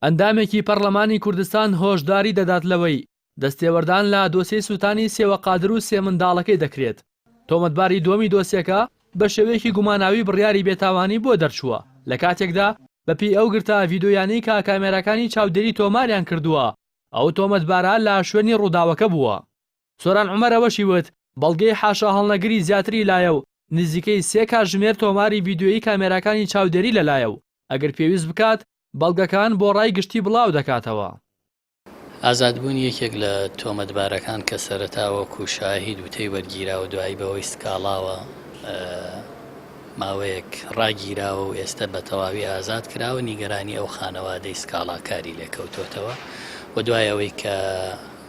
ئەندامێکی پەرلەمانی کوردستان هۆشداری دەدات لەوەی دەستێوەردان لە دۆسیەی سوتانی سێوە قادر و سێ منداڵەکەی دەکرێت. تۆمەتباری دووەمی دۆسیەکە بە شێوەیەکی گوماناوی بڕیاری بێتاوانی بۆ دەرچووە لە کاتێکدا بەپی ئەو گرتە ڤیدۆیانەی کە کامێرەکانی چاودێری تۆماریان کردووە ئەو تۆمەتبارە لە شوێنی ڕووداوەکە بووە. سۆران عومەر ئەوەشی وت بەڵگەی حاشا هەڵنەگری زیاتری لایە و نزیکەی 3 کاتژمێر تۆماری ڤیدۆیی کامێرەکانی چاودێری لەلایە و ئەگەر پێویست بکات بەڵگەکان بۆ ڕای گشتی بڵاو دەکاتەوە. ئازادبوون یەکێک لە تۆمەتبارەکان کە سەرەتاوەکو شاهید وتەی وەرگیرا و دوایی بەوەی سکاڵاوە ماوەیەک ڕاگیراوە و ئێستا بە تەواوی ئازاد کراوە نیگەرانی ئەو خانەوادەی سکاڵاکاری لێکەوتۆتەوە و دوای ئەوەی کە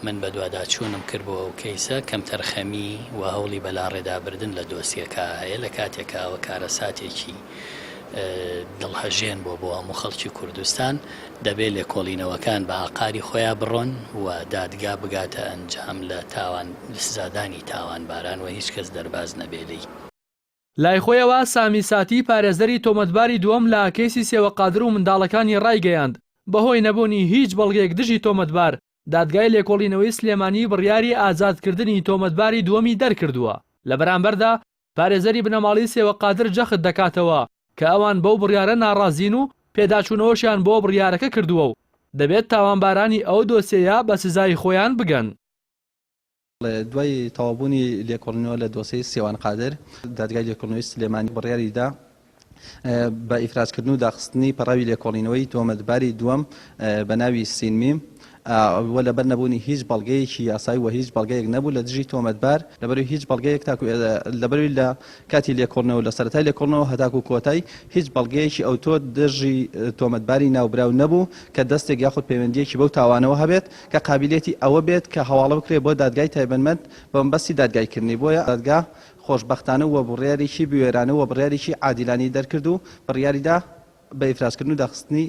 من بە دوواداچوونم کرد بۆ ئەو کەیسە کەم تەرخەمی و هەوڵی بەلا ڕێدابردن لە دۆسیەکە هەیە لە کاتێکەوە کارە ساتێکی دڵهەژێن بۆ هەموو خەڵکی کوردستان دەبێت لێکۆڵینەوەکان بە ئاقاری خۆیان بڕۆن و دادگا بگاتە ئەنجام لە تاوان سزادانی تاوانباران و هیچ کەس دەرباز نەبێلی. لای خۆیەوە سامی ساتی پارێزەری تۆمەتباری دووەم لە کەیسی سێوە قادر و منداڵەکانی ڕایگەیاند بەهۆی نەبوونی هیچ بەڵگەیەک دژی تۆمەتبار دادگای لێکۆڵینەوەی سلێمانی بڕیاری ئازادکردنی تۆمەتباری دووەمی دەرکردووە. لە بەرامبەردا پارێزەری بنەماڵی سێوە قادر جەخت دەکاتەوە کە ئەوان بەو بڕیارە ناڕازین و پێداچوونەوەشیان بۆ بڕیارەکە کردووە و دەبێت تاوانبارانی ئەو دۆسیەیە بە سزای خۆیان بگەن. دوای تەوابوونی لێکۆڵینەوە لە دۆسیەی سێوان قادر دادگای لێکۆڵینەوەی سلێمانی بڕیاریدا بە ئیفرازکردن و داخستنی پەڕاوی لێکۆڵینەوەی تۆمەتباری دووەم بە ناوی سینمیم وە لەبەر نەبوونی هیچ بەڵگەیەکی یاسایی و هیچ بەڵگەیەک نەبوو لە دژی تۆمەتبار لەبەروی هیچ بەڵگەیەک تاکو لەبەروی لە کاتی لێکۆڵینەوە لە سەرەتای لێکۆڵینەوە هەتاکو کۆتای هیچ بەڵگەیەکی ئەوتۆ دژی تۆمەتباری ناوبراو نەبوو کە دەستێک یاخود پەیوەندیەکی بەو تاوانەوە هەبێت کە قابلیەتی ئەوە بێت کە هەواڵە بکرێت بۆ دادگای تایبەتمەند بە مەبەستی دادگایکردنی بۆیە دادگا خۆشبەختانە وە بڕیارێکی بوێرانە و بڕیارێکی عادیلانی دەرکرد و بڕیاریدا بە ئیفرازکردن و داخستنی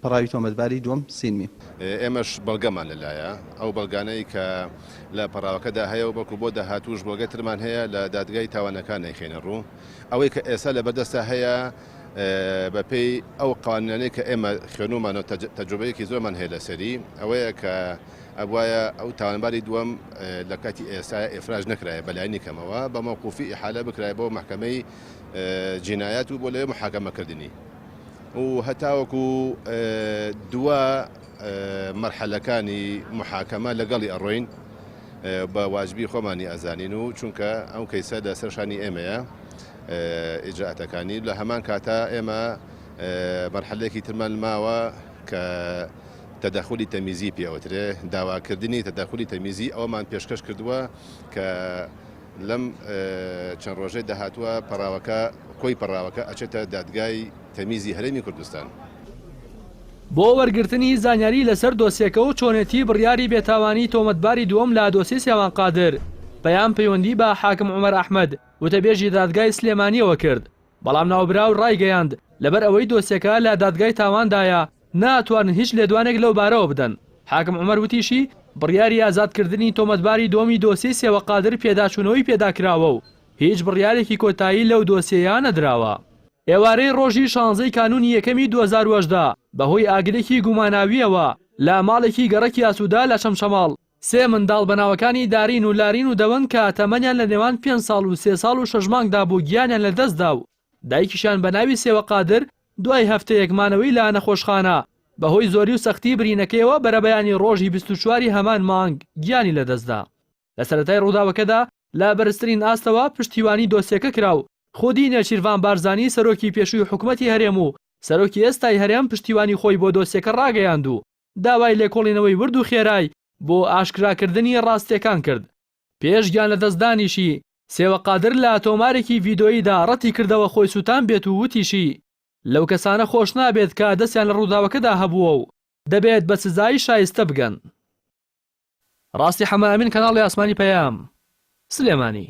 پەڕاوی تۆمەتباری دووەم سینمی. ئێمەش بەڵگەمان لەلایە ئەو بەڵگانەی کە لە پەڕاوەکەدا هەیە و بەڵکو بۆ داهاتووش بۆگە ترمان هەیە لە دادگای تاوانەکان نەیخێنە ڕوو ئەوەی کە ئێستا لە بەردەستە هەیە بەپێی ئەو قوانینانەی کە ئێمە خوێنومانەوە تەجروبەیەکی زۆرمان هەیە لەسەری ئەوەیە کە ئەوایە ئەو تاوانباری دووەم لە کاتی ئێستا ئێفراژ نەکرایە بەلایانی کەمەوە بە مەوقوفی ئیحالە بکرای بۆ محکەمەی جینایەت و بۆ لەوێ محاکەمەکردنی و هەتاوەکو دووە مەرحەلەکانی محاکەمە لەگەڵی ئەڕۆین بە واجبی خۆمانی ئەزانین و چونکە ئەو کەیسە لە سەرشانی ئێمەیە ئیجراعەتەکانی لە هەمان کاتا ئێمە مەرحەلەیەکی ترمان ماوە کە تەداخلی تەمیزی پێوترێ داواکردنی تەداخلی تەمیزی ئەومان پێشکەش کردووە کە لەم چەند ڕۆژەی داهاتووە پەڕاوەکە کۆی پەڕاوەکە ئەچێتە دادگای تەمیزی هەرێمی کوردستان. بۆ وەرگرتنی زانیاری لەسەر دۆسیەکە و چۆنێتی بڕیاری بێتاوانی تۆمەتباری دووەم لە دۆسی سێوان قادر بەیان پەیوەندی بە حاکم عومەر ئەحمەد وتەبێژی دادگای سلێمانیەوە کرد بەڵام ناوبراو ڕایگەیاند لەبەر ئەوەی دۆسیەکە لە دادگای تاواندایە ناتوانن هیچ لێدوانێک لەو بارەوە بدەن. حاکم عومەر وتیشی بڕیاری ئازادکردنی تۆمەتباری دووەمی دۆسی سێوە قادر پێداچوونەوەی پێداکراوە و هیچ بڕیارێکی کۆتایی لەو دۆسیەیە نەدراوە. ئێوارەی ڕۆژی 16 کانونی یەکەمی 2010 بەهۆی ئاگرێکی گوماناویەوە لە ماڵێکی گەڕەکی ئاسوودا لە شەمشەماڵ 3 منداڵ بەناوەکانی دارین و لارین و دەوەن کە تەمەنیان لە نێوان 5 ساڵ و 3 ساڵ و 6 مانگدا بوو گیانیان لەدەستدا و دایکیشان بە ناوی سێوە قادر دوای هەفتەیەکمانەوەی لە نەخۆشخانە بەهۆی زۆری و سەختی برینەکەیەوە بەرەبەیانی ڕۆژی 24 هەمان مانگ گیانی لەدەستدا. لە سەرەتای ڕووداوەکەدا لە بەرزترین ئاستەوە پشتیوانی دۆسیەکە کراو خودی نێچیروان بارزانی سەرۆکی پێشووی حکوومەتی هەرێم و سەرۆکی ئێستای هەرێم پشتیوانی خۆی بۆ دۆسیەکە ڕاگەیاند و داوای لێکۆڵینەوەی ورد و خێرای بۆ ئاشکراکردنی ڕاستیەکان کرد. پێش گیان لەدەستدانیشی سێوە قادر لە تۆمارێکی ڤیدۆییدا ڕەتی کردەوە خۆی سوتان بێت و وتیشی لەو کەسانە خۆش نابێت کە دەستیان لە ڕووداوەکەدا هەبووە و دەبێت بە سزایی شایستە بگەن. ڕاستی حەمامین کەناڵی ئاسمانی پەیام سلێمانی.